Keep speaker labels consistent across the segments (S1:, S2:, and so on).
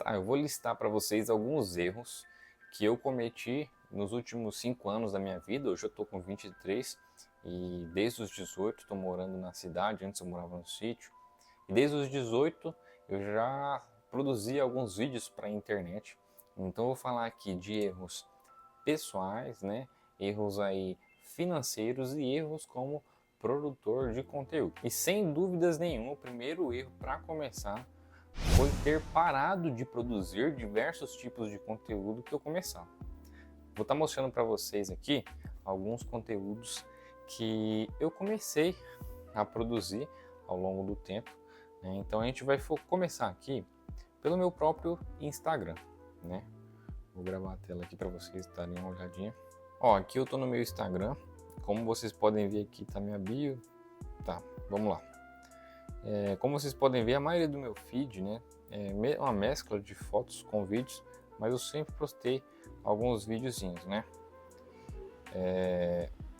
S1: Eu vou listar para vocês alguns erros que eu cometi nos últimos 5 anos da minha vida. Hoje eu estou com 23 e desde os 18 estou morando na cidade, antes eu morava no sítio. E desde os 18 eu já produzi alguns vídeos para a internet. Então eu vou falar aqui de erros pessoais, né? Erros aí financeiros e erros como produtor de conteúdo. E sem dúvidas nenhuma, o primeiro erro para começar foi ter parado de produzir diversos tipos de conteúdo que eu começava. Vou estar mostrando para vocês aqui alguns conteúdos que eu comecei a produzir ao longo do tempo, né? Então a gente vai começar aqui pelo meu próprio Instagram, né? Vou gravar a tela aqui para vocês darem uma olhadinha. Ó, aqui eu tô no meu Instagram. Como vocês podem ver aqui tá minha bio. Tá, vamos lá. Como vocês podem ver, a maioria do meu feed, né, é uma mescla de fotos com vídeos, mas eu sempre postei alguns videozinhos, né.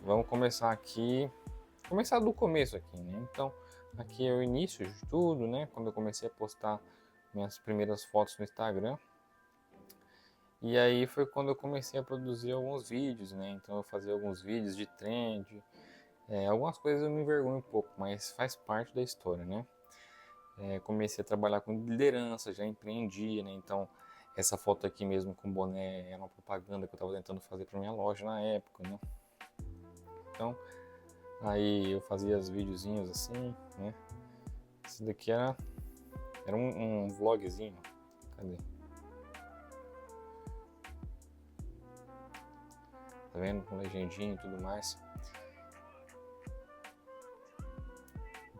S1: Vamos começar aqui, começar do começo aqui, né. Então, aqui é o início de tudo, né, quando eu comecei a postar minhas primeiras fotos no Instagram. E aí foi quando eu comecei a produzir alguns vídeos, né? Então eu fazia alguns vídeos de trend. Algumas coisas eu me envergonho um pouco, mas faz parte da história, né? Comecei a trabalhar com liderança, já empreendia, né? Então essa foto aqui mesmo com boné era uma propaganda que eu estava tentando fazer para minha loja na época, né? Então aí eu fazia os videozinhos assim, né? Esse daqui era um vlogzinho. Cadê? Tá vendo? Com legendinha e tudo mais.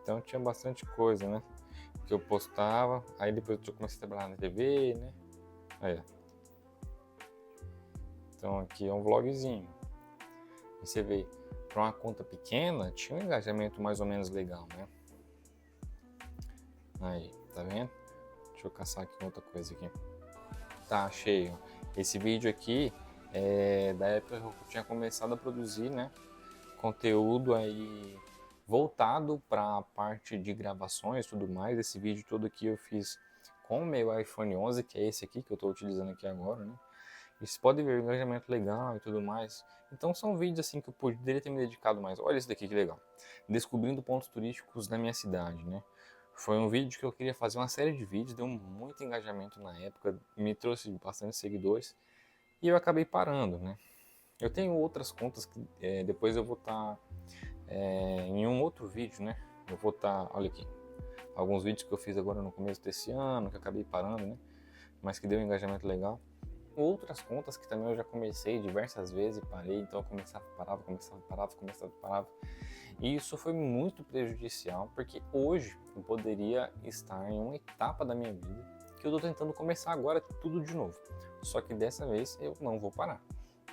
S1: Então tinha bastante coisa, né? Que eu postava. Aí depois eu comecei a trabalhar na TV, né? Aí. Então aqui é um vlogzinho. E você vê, para uma conta pequena, tinha um engajamento mais ou menos legal, né? Aí, tá vendo? Deixa eu caçar aqui outra coisa aqui. Tá, achei. Esse vídeo aqui é da época que eu tinha começado a produzir, né? Conteúdo aí voltado para a parte de gravações e tudo mais. Esse vídeo todo aqui eu fiz com o meu iPhone 11, que é esse aqui que eu estou utilizando aqui agora, né? E vocês podem ver o engajamento legal e tudo mais. Então são vídeos assim que eu poderia ter me dedicado mais. Olha esse daqui que legal. Descobrindo pontos turísticos da minha cidade, né? Foi um vídeo que eu queria fazer uma série de vídeos, deu muito engajamento na época, me trouxe bastante seguidores e eu acabei parando, né? Eu tenho outras contas que depois eu vou estar em um outro vídeo, né? Eu vou estar, olha aqui, alguns vídeos que eu fiz agora no começo desse ano, que eu acabei parando, né? Mas que deu um engajamento legal. Outras contas que também eu já comecei diversas vezes e parei, então eu começava, parava, começava, parava, começava, parava. E isso foi muito prejudicial, porque hoje eu poderia estar em uma etapa da minha vida que eu estou tentando começar agora tudo de novo. Só que dessa vez eu não vou parar.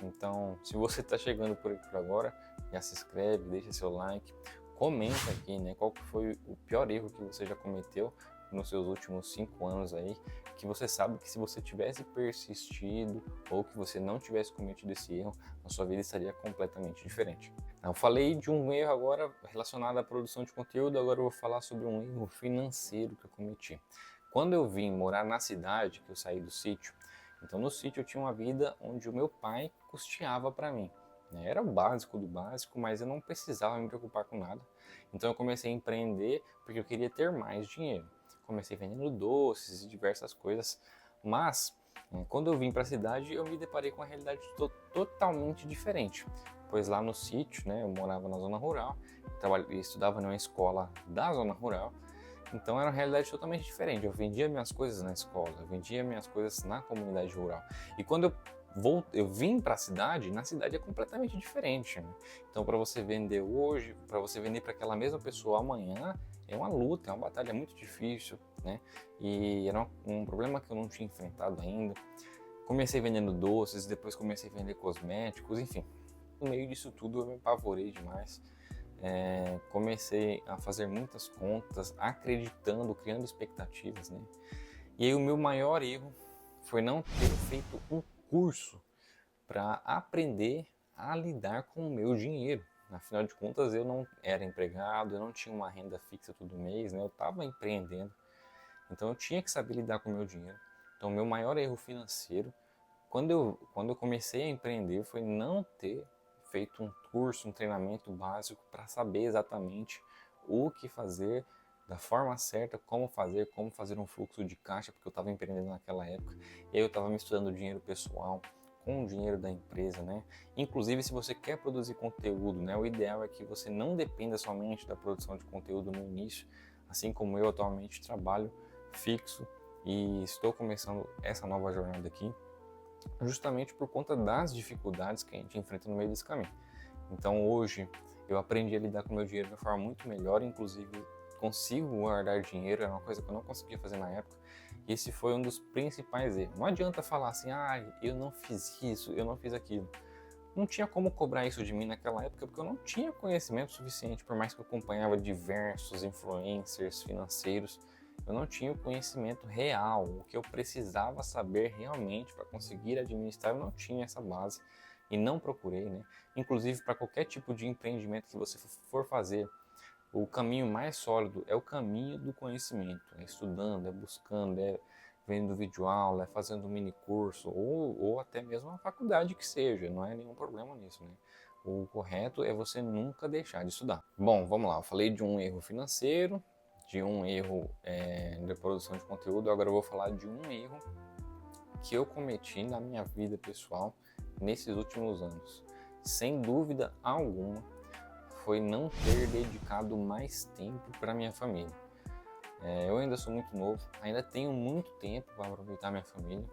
S1: Então, se você está chegando por aqui por agora, já se inscreve, deixa seu like, comenta aqui, né, qual que foi o pior erro que você já cometeu nos seus últimos 5 anos aí, que você sabe que se você tivesse persistido ou que você não tivesse cometido esse erro, a sua vida estaria completamente diferente. Eu falei de um erro agora relacionado à produção de conteúdo, agora eu vou falar sobre um erro financeiro que eu cometi. Quando eu vim morar na cidade, que eu saí do sítio, então no sítio eu tinha uma vida onde o meu pai custeava para mim. Era o básico do básico, mas eu não precisava me preocupar com nada. Então eu comecei a empreender porque eu queria ter mais dinheiro. Comecei vendendo doces e diversas coisas, mas quando eu vim para a cidade eu me deparei com uma realidade totalmente diferente. Pois lá no sítio, né, eu morava na zona rural, estudava numa escola da zona rural, então era uma realidade totalmente diferente. Eu vendia minhas coisas na escola, eu vendia minhas coisas na comunidade rural. E quando eu vim para a cidade, na cidade é completamente diferente, né? Então para você vender hoje, para você vender para aquela mesma pessoa amanhã, é uma luta, é uma batalha muito difícil, né? E era um problema que eu não tinha enfrentado ainda. Comecei vendendo doces, depois comecei a vender cosméticos, enfim. No meio disso tudo eu me apavorei demais. Comecei a fazer muitas contas, acreditando, criando expectativas, né? E aí o meu maior erro foi não ter feito um curso para aprender a lidar com o meu dinheiro. Afinal de contas, eu não era empregado, eu não tinha uma renda fixa todo mês, né? Eu estava empreendendo, então eu tinha que saber lidar com o meu dinheiro. Então, meu maior erro financeiro, quando eu comecei a empreender, foi não ter feito um curso, um treinamento básico para saber exatamente o que fazer, da forma certa, como fazer um fluxo de caixa, porque eu estava empreendendo naquela época, eu estava misturando dinheiro pessoal com o dinheiro da empresa, né? Inclusive, se você quer produzir conteúdo, né, o ideal é que você não dependa somente da produção de conteúdo no início, assim como eu atualmente trabalho fixo e estou começando essa nova jornada aqui, justamente por conta das dificuldades que a gente enfrenta no meio desse caminho. Então hoje eu aprendi a lidar com o meu dinheiro de uma forma muito melhor, inclusive consigo guardar dinheiro, era uma coisa que eu não conseguia fazer na época. E esse foi um dos principais erros. Não adianta falar assim, eu não fiz isso, eu não fiz aquilo. Não tinha como cobrar isso de mim naquela época, porque eu não tinha conhecimento suficiente, por mais que eu acompanhava diversos influencers financeiros, eu não tinha o conhecimento real, o que eu precisava saber realmente para conseguir administrar, eu não tinha essa base e não procurei, né? Inclusive, para qualquer tipo de empreendimento que você for fazer, o caminho mais sólido é o caminho do conhecimento, é estudando, é buscando, é vendo videoaula, é fazendo um mini curso ou até mesmo uma faculdade que seja, não é nenhum problema nisso, né? O correto é você nunca deixar de estudar. Bom, vamos lá, eu falei de um erro financeiro, de um erro de produção de conteúdo, agora eu vou falar de um erro que eu cometi na minha vida pessoal nesses últimos anos. Sem dúvida alguma, foi não ter dedicado mais tempo para minha família. Eu ainda sou muito novo, ainda tenho muito tempo para aproveitar minha família,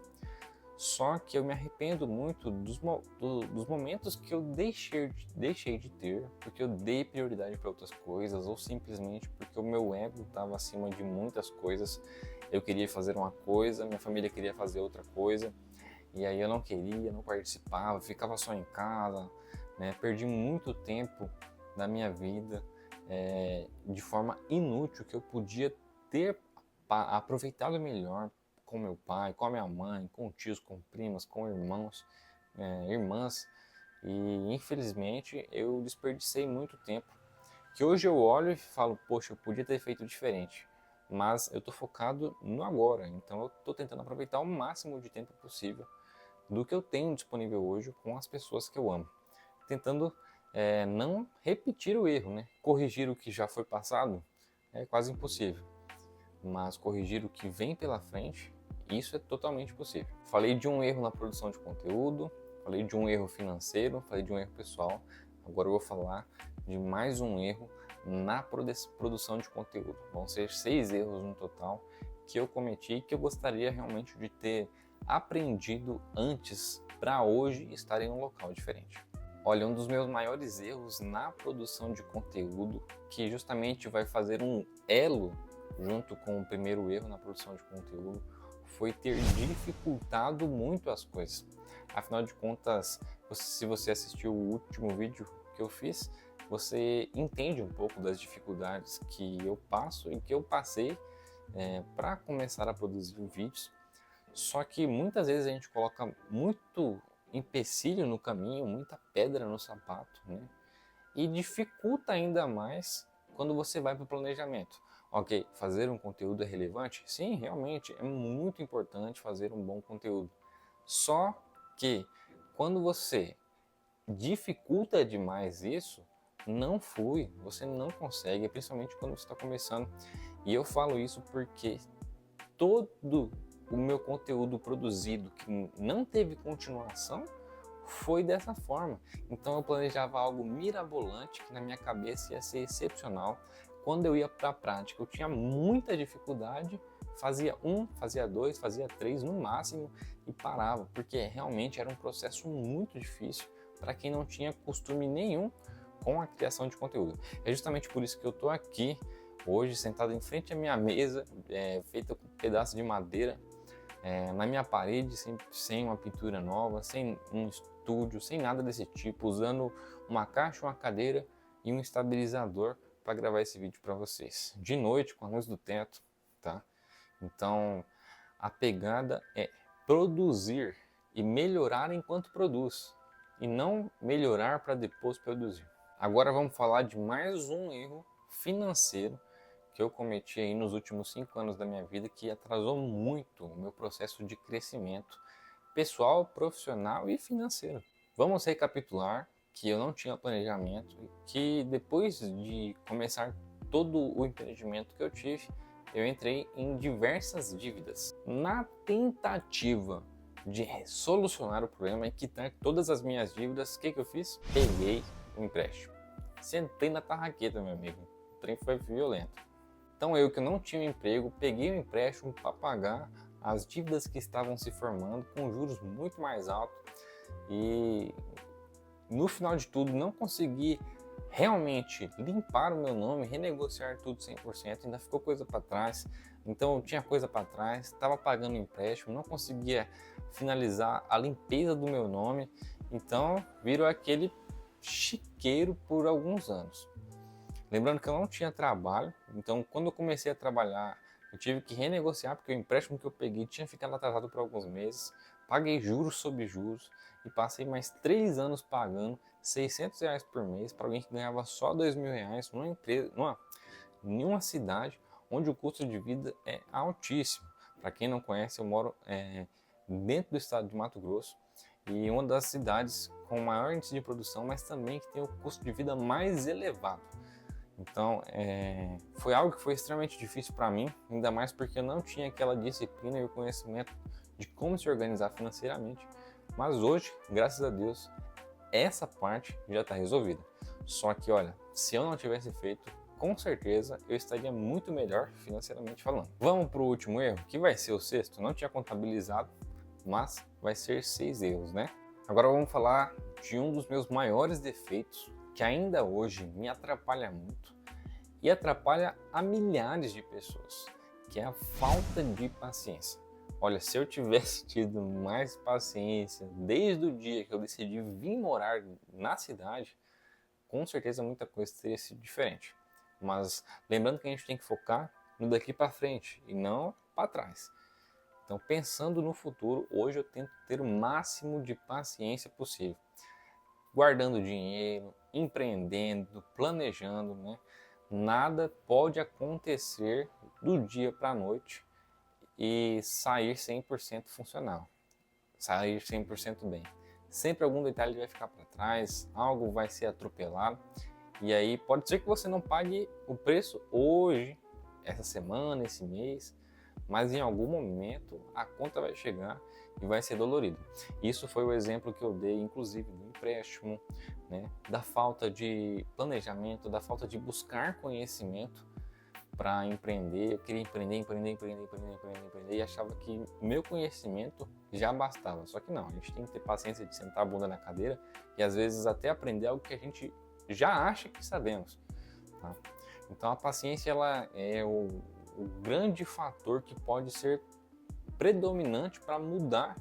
S1: só que eu me arrependo muito dos momentos que eu deixei de ter, porque eu dei prioridade para outras coisas, ou simplesmente porque o meu ego estava acima de muitas coisas. Eu queria fazer uma coisa, minha família queria fazer outra coisa, e aí eu não queria, não participava, ficava só em casa, né? Perdi muito tempo da minha vida de forma inútil, que eu podia ter aproveitado melhor com meu pai, com a minha mãe, com tios, com primas, com irmãos, irmãs, e infelizmente eu desperdicei muito tempo, que hoje eu olho e falo, poxa, eu podia ter feito diferente, mas eu estou focado no agora, então eu estou tentando aproveitar o máximo de tempo possível do que eu tenho disponível hoje com as pessoas que eu amo, tentando não repetir o erro, né? Corrigir o que já foi passado é quase impossível, mas corrigir o que vem pela frente, isso é totalmente possível. Falei de um erro na produção de conteúdo, falei de um erro financeiro, falei de um erro pessoal, agora eu vou falar de mais um erro na produção de conteúdo. Vão ser 6 erros no total que eu cometi e que eu gostaria realmente de ter aprendido antes para hoje estar em um local diferente. Olha, um dos meus maiores erros na produção de conteúdo, que justamente vai fazer um elo junto com o primeiro erro na produção de conteúdo, foi ter dificultado muito as coisas. Afinal de contas, se você assistiu o último vídeo que eu fiz, você entende um pouco das dificuldades que eu passo e que eu passei para começar a produzir vídeos. Só que muitas vezes a gente coloca muito empecilho no caminho, muita pedra no sapato, né? E dificulta ainda mais quando você vai para o planejamento. Ok, fazer um conteúdo é relevante? Sim, realmente é muito importante fazer um bom conteúdo. Só que quando você dificulta demais isso, não flui, você não consegue, principalmente quando você está começando. E eu falo isso porque todo o meu conteúdo produzido que não teve continuação foi dessa forma. Então eu planejava algo mirabolante que na minha cabeça ia ser excepcional. Quando eu ia para a prática, eu tinha muita dificuldade, fazia 1, fazia 2, fazia 3 no máximo e parava, porque realmente era um processo muito difícil para quem não tinha costume nenhum com a criação de conteúdo. É justamente por isso que eu estou aqui hoje sentado em frente à minha mesa, feita com um pedaço de madeira, na minha parede, sem uma pintura nova, sem um estúdio, sem nada desse tipo, usando uma caixa, uma cadeira e um estabilizador para gravar esse vídeo para vocês. De noite, com a luz do teto, tá? Então, a pegada é produzir e melhorar enquanto produz, e não melhorar para depois produzir. Agora vamos falar de mais um erro financeiro que eu cometi aí nos últimos 5 anos da minha vida que atrasou muito o meu processo de crescimento pessoal, profissional e financeiro. Vamos recapitular que eu não tinha planejamento e que depois de começar todo o empreendimento que eu tive, eu entrei em diversas dívidas. Na tentativa de solucionar o problema e quitar todas as minhas dívidas, o que eu fiz? Peguei um empréstimo. Sentei na tarraqueta, meu amigo. O trem foi violento. Então eu que não tinha um emprego, peguei um empréstimo para pagar as dívidas que estavam se formando com juros muito mais altos e no final de tudo não consegui realmente limpar o meu nome, renegociar tudo 100%, ainda ficou coisa para trás. Então eu tinha coisa para trás, estava pagando empréstimo, não conseguia finalizar a limpeza do meu nome, então virou aquele chiqueiro por alguns anos. Lembrando que eu não tinha trabalho, então quando eu comecei a trabalhar, eu tive que renegociar, porque o empréstimo que eu peguei tinha ficado atrasado por alguns meses, paguei juros sobre juros e passei mais 3 anos pagando R$600 por mês para alguém que ganhava só R$2.000 numa empresa, em uma cidade onde o custo de vida é altíssimo. Para quem não conhece, eu moro dentro do estado de Mato Grosso e uma das cidades com maior índice de produção, mas também que tem o custo de vida mais elevado. Então, foi algo que foi extremamente difícil para mim, ainda mais porque eu não tinha aquela disciplina e o conhecimento de como se organizar financeiramente. Mas hoje, graças a Deus, essa parte já está resolvida. Só que, olha, se eu não tivesse feito, com certeza eu estaria muito melhor financeiramente falando. Vamos para o último erro, que vai ser o sexto. Não tinha contabilizado, mas vai ser 6 erros, né? Agora vamos falar de um dos meus maiores defeitos, que ainda hoje me atrapalha muito e atrapalha a milhares de pessoas, que é a falta de paciência. Olha, se eu tivesse tido mais paciência desde o dia que eu decidi vir morar na cidade, com certeza muita coisa teria sido diferente. Mas lembrando que a gente tem que focar no daqui para frente e não para trás. Então, pensando no futuro, hoje eu tento ter o máximo de paciência possível. Guardando dinheiro, empreendendo, planejando, né? Nada pode acontecer do dia para a noite e sair 100% funcional, sair 100% bem. Sempre algum detalhe vai ficar para trás, algo vai ser atropelado e aí pode ser que você não pague o preço hoje, essa semana, esse mês, mas em algum momento a conta vai chegar e vai ser dolorido. Isso foi o exemplo que eu dei, inclusive, do empréstimo, né? Da falta de planejamento, da falta de buscar conhecimento para empreender. Eu queria empreender e achava que meu conhecimento já bastava. Só que não, a gente tem que ter paciência de sentar a bunda na cadeira e às vezes até aprender algo que a gente já acha que sabemos, tá? Então a paciência ela é o grande fator que pode ser predominante para mudar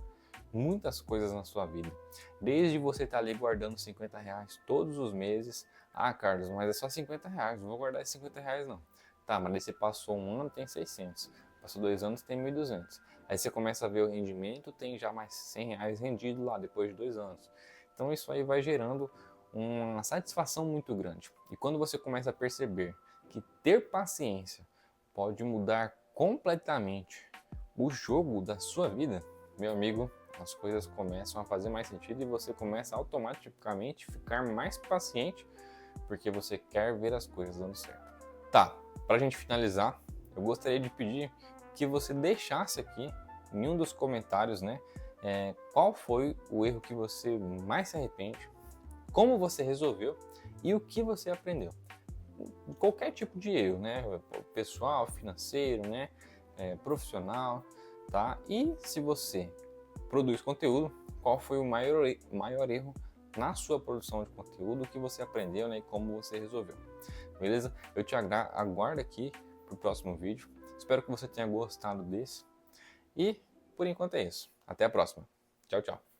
S1: muitas coisas na sua vida. Desde você estar ali guardando R$50 todos os meses. Ah, Carlos, mas é só R$50, não vou guardar esses R$50 não. Tá, mas aí você passou um ano, tem 600. Passou 2 anos, tem 1.200. Aí você começa a ver o rendimento, tem já mais R$100 rendido lá depois de 2 anos. Então isso aí vai gerando uma satisfação muito grande. E quando você começa a perceber que ter paciência pode mudar completamente o jogo da sua vida, meu amigo, as coisas começam a fazer mais sentido e você começa automaticamente a ficar mais paciente porque você quer ver as coisas dando certo. Tá, para a gente finalizar, eu gostaria de pedir que você deixasse aqui em um dos comentários, né, qual foi o erro que você mais se arrepende, como você resolveu e o que você aprendeu. Qualquer tipo de erro, né, pessoal, financeiro, né, profissional, tá? E se você produz conteúdo, qual foi o maior erro na sua produção de conteúdo, o que você aprendeu, né, e como você resolveu. Beleza? Eu te aguardo aqui para o próximo vídeo. Espero que você tenha gostado desse. E por enquanto é isso. Até a próxima. Tchau, tchau.